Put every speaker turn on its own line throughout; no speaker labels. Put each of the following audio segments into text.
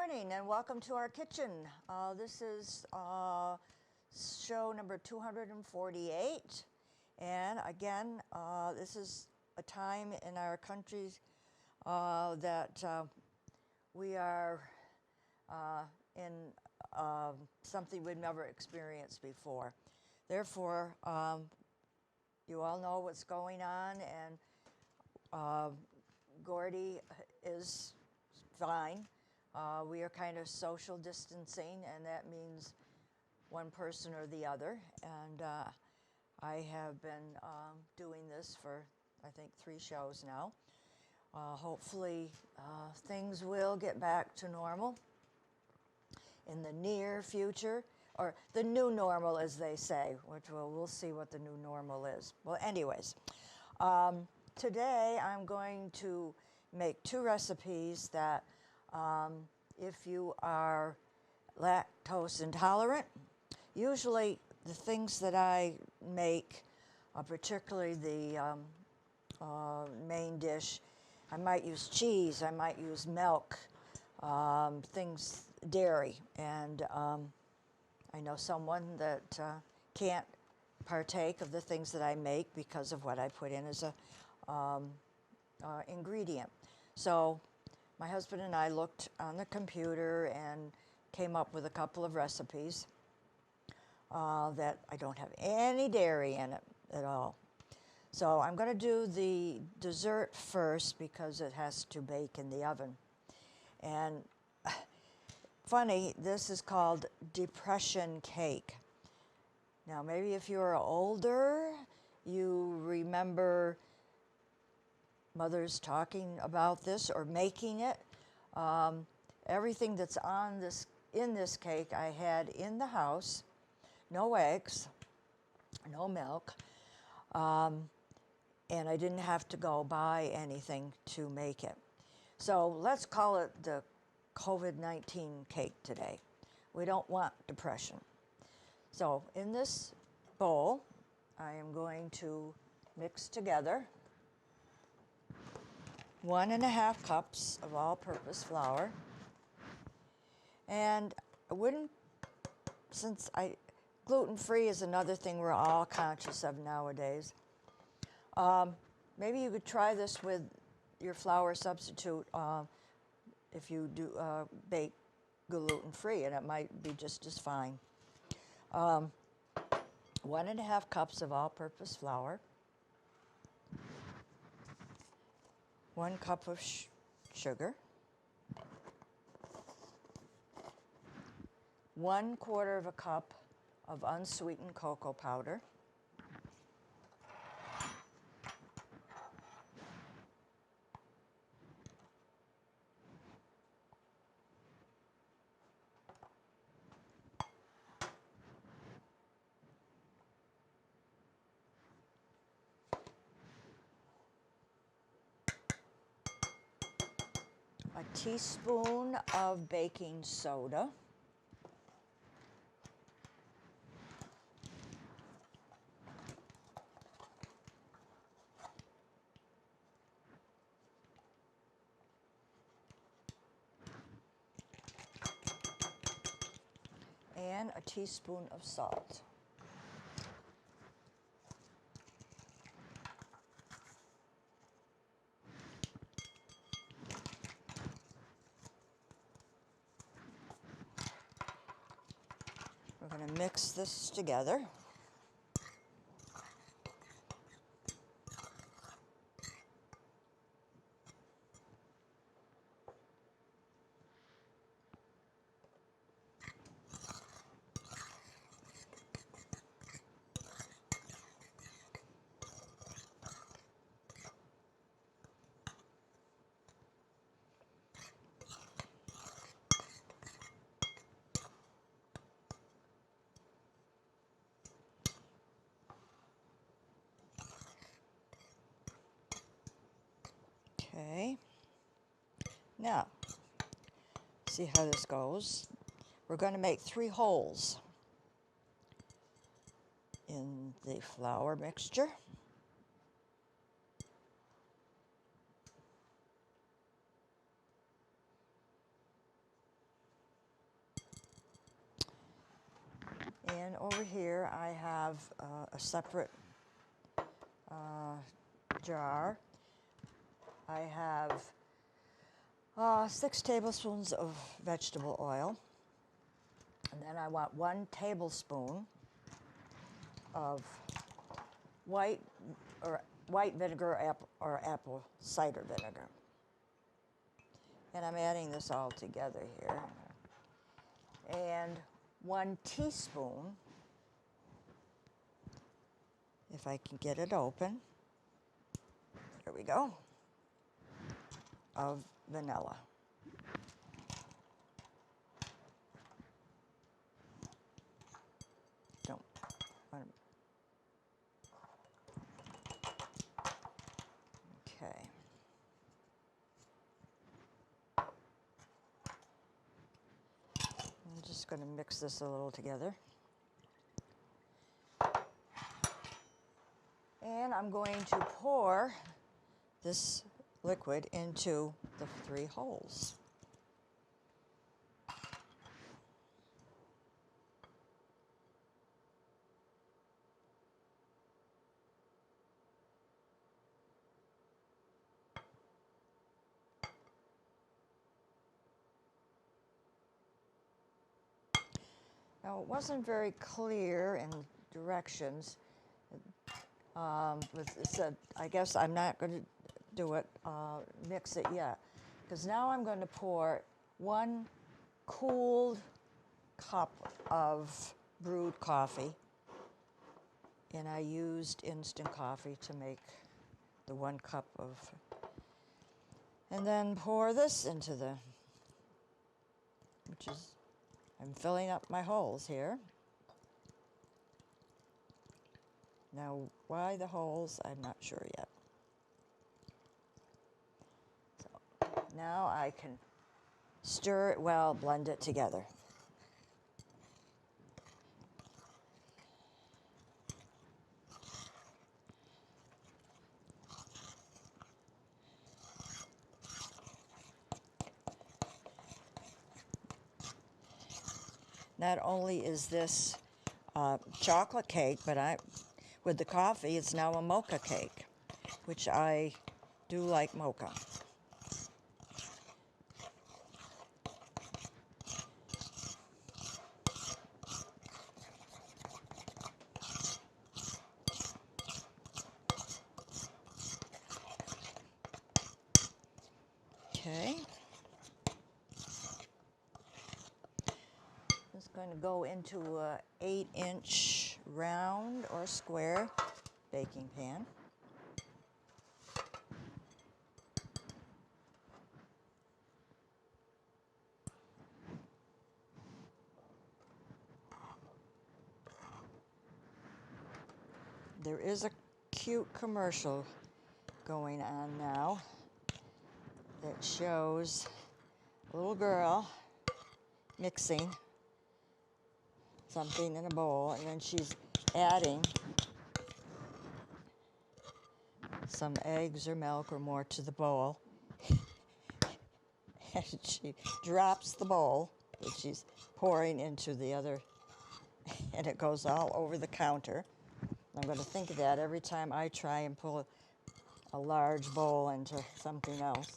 morning and welcome to our kitchen. This is show number 248, and again this is a time in our country that we are in something we've never experienced before. Therefore, you all know what's going on, and Gordy is fine. We are kind of social distancing, and that means one person or the other. And I have been doing this for, I think, 3 shows now. Hopefully, things will get back to normal in the near future, or the new normal, as they say, which we'll see what the new normal is. Well, anyways, today I'm going to make 2 recipes that if you are lactose intolerant, usually the things that I make, particularly the main dish, I might use cheese, I might use milk, dairy, and I know someone that can't partake of the things that I make because of what I put in as a ingredient. So my husband and I looked on the computer and came up with a couple of recipes that I don't have any dairy in it at all. So I'm going to do the dessert first because it has to bake in the oven. And funny, this is called depression cake. Now maybe if you're older, you remember mothers talking about this or making it. Everything that's in this cake I had in the house. No eggs, no milk, and I didn't have to go buy anything to make it. So let's call it the COVID-19 cake today. We don't want depression. So in this bowl, I am going to mix together 1½ cups of all-purpose flour. And I wouldn't, gluten-free is another thing we're all conscious of nowadays. Maybe you could try this with your flour substitute if you do bake gluten-free, and it might be just as fine. 1½ cups of all-purpose flour. 1 cup of sugar, 1/4 cup of unsweetened cocoa powder, a teaspoon of baking soda, and a teaspoon of salt. We're going to mix this together. Okay, now, see how this goes. We're going to make 3 holes in the flour mixture. And over here I have a separate jar. I have 6 tablespoons of vegetable oil. And then I want 1 tablespoon of white vinegar or apple cider vinegar. And I'm adding this all together here. And 1 teaspoon, if I can get it open, there we go, of vanilla. Don't want to. Okay. I'm just going to mix this a little together. And I'm going to pour this liquid into the 3 holes. Now, it wasn't very clear in directions. It said, I guess I'm not going to do it, mix it yet. Because now I'm going to pour 1 cooled cup of brewed coffee. And I used instant coffee to make the 1 cup of. And then pour this into which is, I'm filling up my holes here. Now, why the holes, I'm not sure yet. So now I can stir it well, blend it together. Not only is this chocolate cake, but with the coffee, it's now a mocha cake, which I do like mocha. Okay. Just going to go into a 8-inch round or square baking pan. There is a cute commercial going on now that shows a little girl mixing something in a bowl, and then she's adding some eggs or milk or more to the bowl. And she drops the bowl that she's pouring into the other, and it goes all over the counter. I'm going to think of that every time I try and pull a large bowl into something else.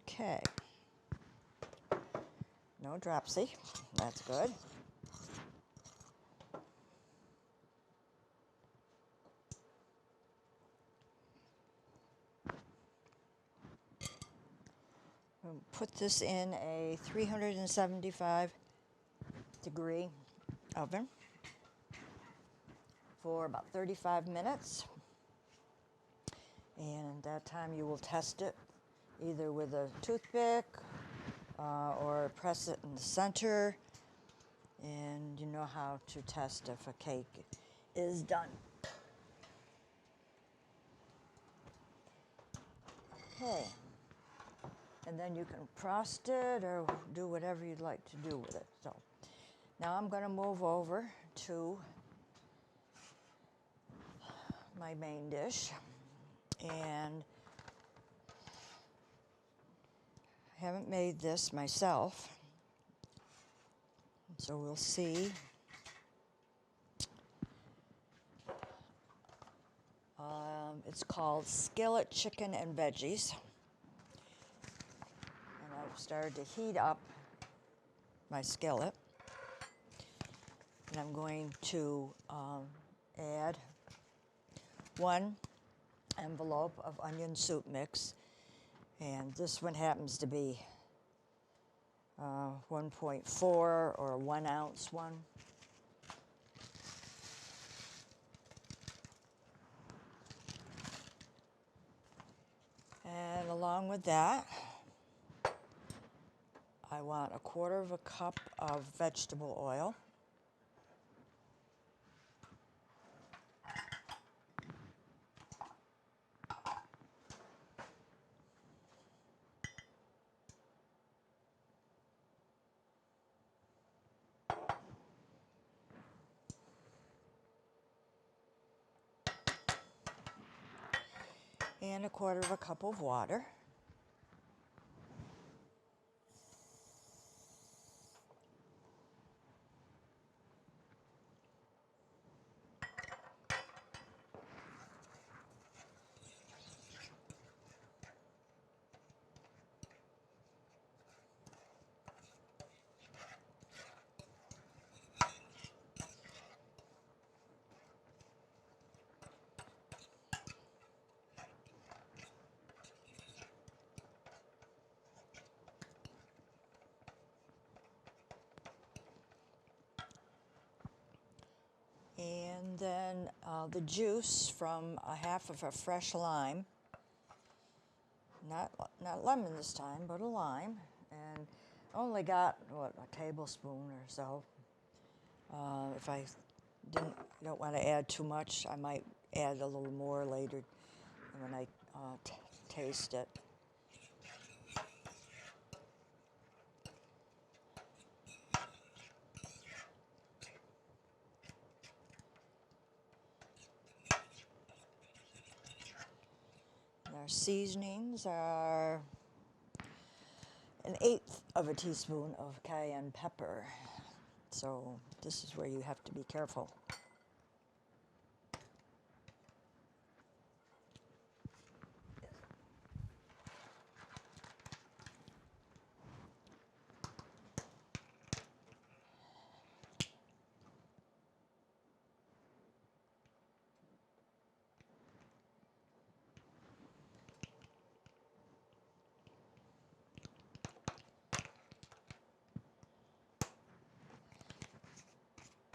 Okay. No dropsy. That's good. We'll put this in a 375 degree oven for about 35 minutes. And at that time you will test it either with a toothpick or press it in the center, and you know how to test if a cake is done. Okay, and then you can frost it or do whatever you'd like to do with it. So now I'm going to move over to my main dish. And I haven't made this myself, so we'll see. It's called Skillet Chicken and Veggies. And I've started to heat up my skillet. And I'm going to add 1 envelope of onion soup mix. And this one happens to be 1.4 or 1 ounce one. And along with that, I want 1/4 cup of vegetable oil. And 1/4 cup of water. And then the juice from 1/2 of a fresh lime, not lemon this time, but a lime, and only got a tablespoon or so. If I don't want to add too much, I might add a little more later when I taste it. Our seasonings are 1/8 of a teaspoon of cayenne pepper. So this is where you have to be careful.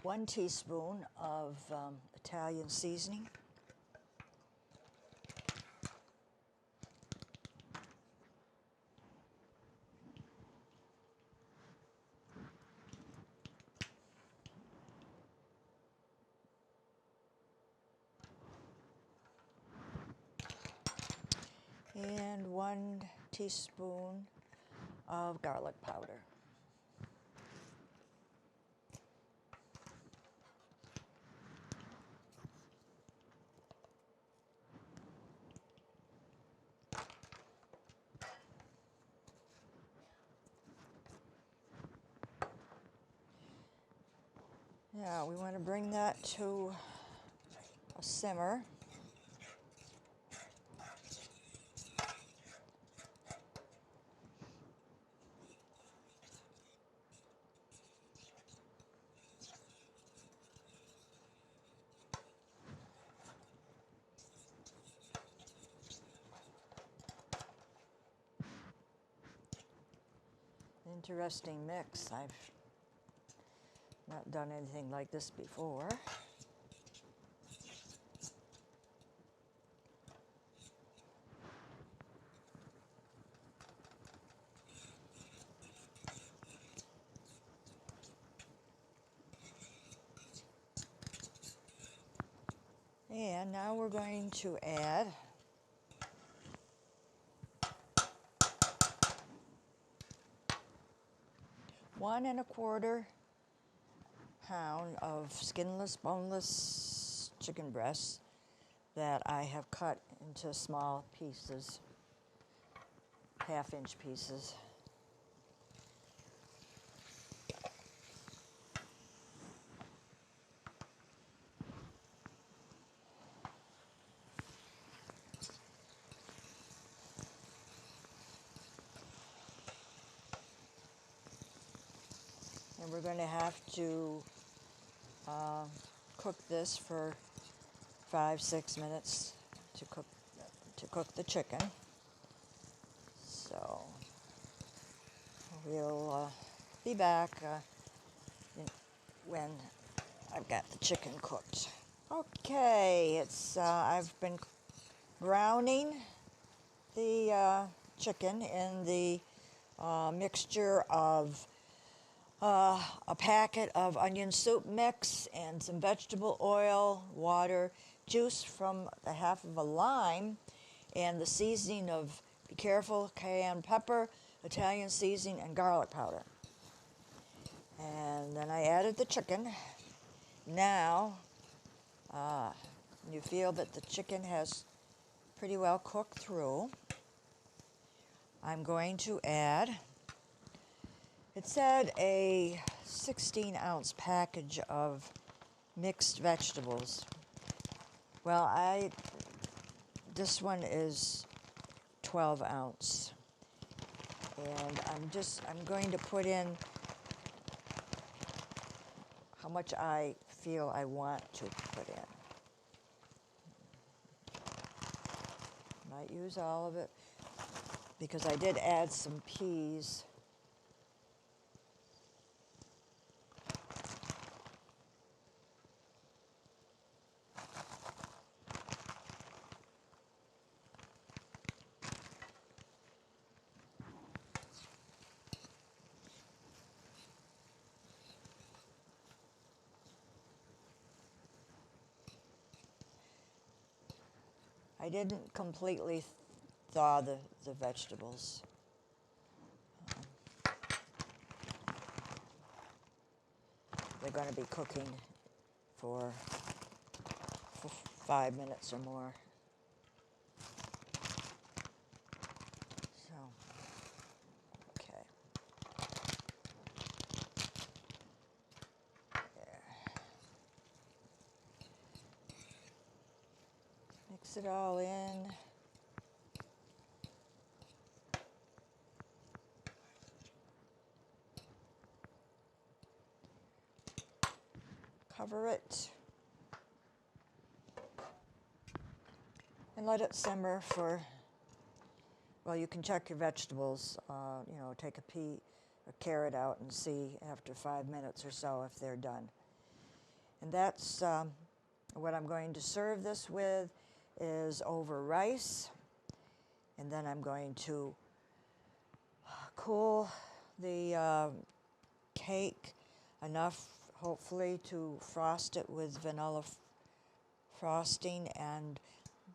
One teaspoon of Italian seasoning. And 1 teaspoon of garlic powder. Now we want to bring that to a simmer. Interesting mix. I've not done anything like this before. And now we're going to add one and 1/4 pound of skinless, boneless chicken breasts that I have cut into small pieces, half-inch pieces. And we're going to have to cook this for 5-6 minutes to cook the chicken. So we'll be back when I've got the chicken cooked. Okay, I've been browning the chicken in the mixture of a packet of onion soup mix and some vegetable oil, water, juice from the half of a lime, and the seasoning of, be careful, cayenne pepper, Italian seasoning, and garlic powder. And then I added the chicken. Now, you feel that the chicken has pretty well cooked through. I'm going to add, it said a 16-ounce package of mixed vegetables. Well, this one is 12 ounce. And I'm going to put in how much I feel I want to put in. Might use all of it because I did add some peas. I didn't completely thaw the vegetables. They're going to be cooking for 5 minutes or more. So, okay. There. Mix it all in. Cover it. And let it simmer for, well, you can check your vegetables, take a carrot out and see after 5 minutes or so if they're done. And that's what I'm going to serve this with is over rice. And then I'm going to cool the cake enough, hopefully, to frost it with vanilla frosting, and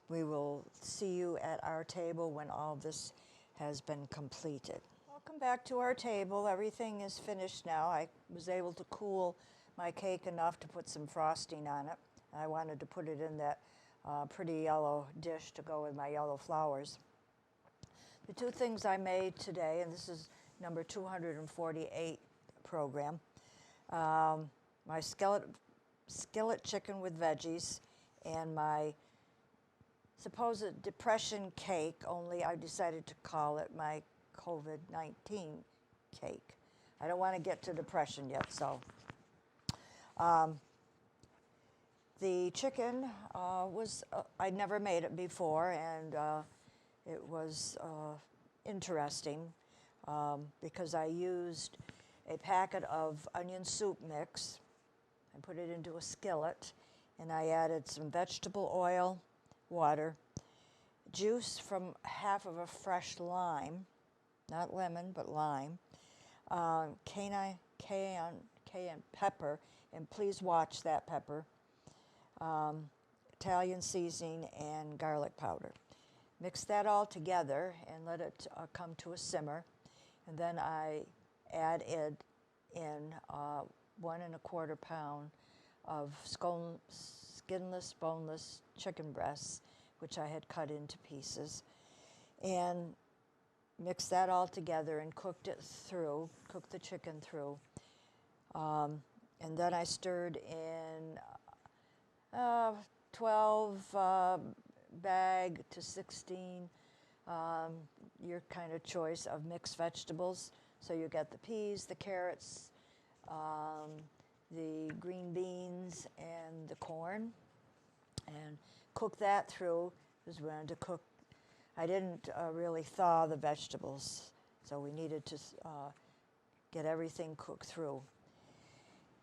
we will see you at our table when all this has been completed. Welcome back to our table. Everything is finished now. I was able to cool my cake enough to put some frosting on it. I wanted to put it in that pretty yellow dish to go with my yellow flowers. The two things I made today, and this is number 248 program, my skillet chicken with veggies and my supposed depression cake, only I decided to call it my COVID-19 cake. I don't want to get to depression yet, so. The chicken I'd never made it before, and it was interesting because I used a packet of onion soup mix and put it into a skillet, and I added some vegetable oil, water, juice from half of a fresh lime, not lemon, but lime, cayenne pepper, and please watch that pepper, Italian seasoning, and garlic powder. Mix that all together and let it come to a simmer, and then I added in 1 1/4 pound of skinless, boneless chicken breasts, which I had cut into pieces, and mixed that all together and cooked the chicken through. And then I stirred in 12 bag to 16, your kind of choice of mixed vegetables. So you get the peas, the carrots, the green beans, and the corn, and cook that through, because we wanted to cook. I didn't really thaw the vegetables, so we needed to get everything cooked through.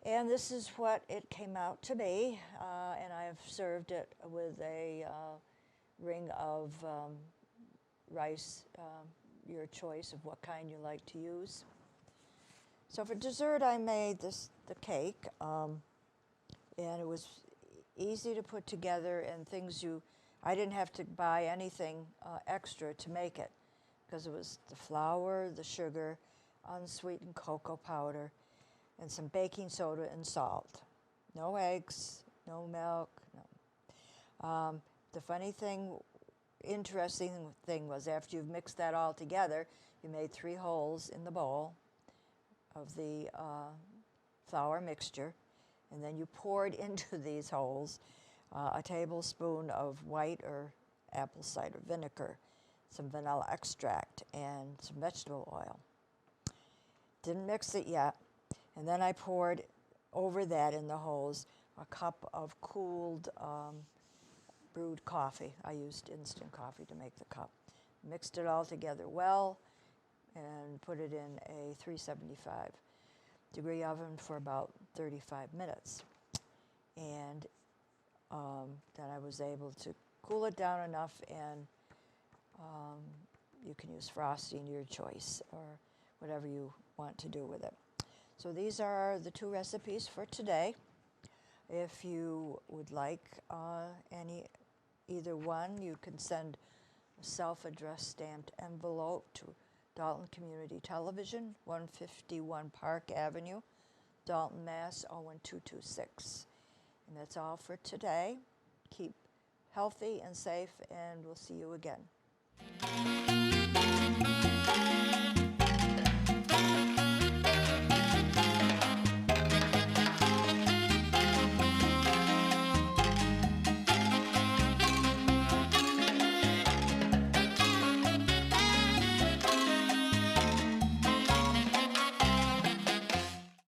And this is what it came out to be, and I've served it with a ring of rice, your choice of what kind you like to use. So for dessert, I made the cake, and it was easy to put together, and I didn't have to buy anything extra to make it, because it was the flour, the sugar, unsweetened cocoa powder, and some baking soda and salt. No eggs, no milk. No. The interesting thing was, after you've mixed that all together, you made 3 holes in the bowl of the flour mixture, and then you poured into these holes a tablespoon of white or apple cider vinegar, some vanilla extract, and some vegetable oil. Didn't mix it yet. And then I poured over that in the holes a cup of cooled brewed coffee. I used instant coffee to make the cup. Mixed it all together well and put it in a 375-degree oven for about 35 minutes. And then I was able to cool it down enough, and you can use frosting, your choice, or whatever you want to do with it. So these are the 2 recipes for today. If you would like either one, you can send a self-addressed stamped envelope to Dalton Community Television, 151 Park Avenue, Dalton, Mass. 01226. And that's all for today. Keep healthy and safe, and we'll see you again.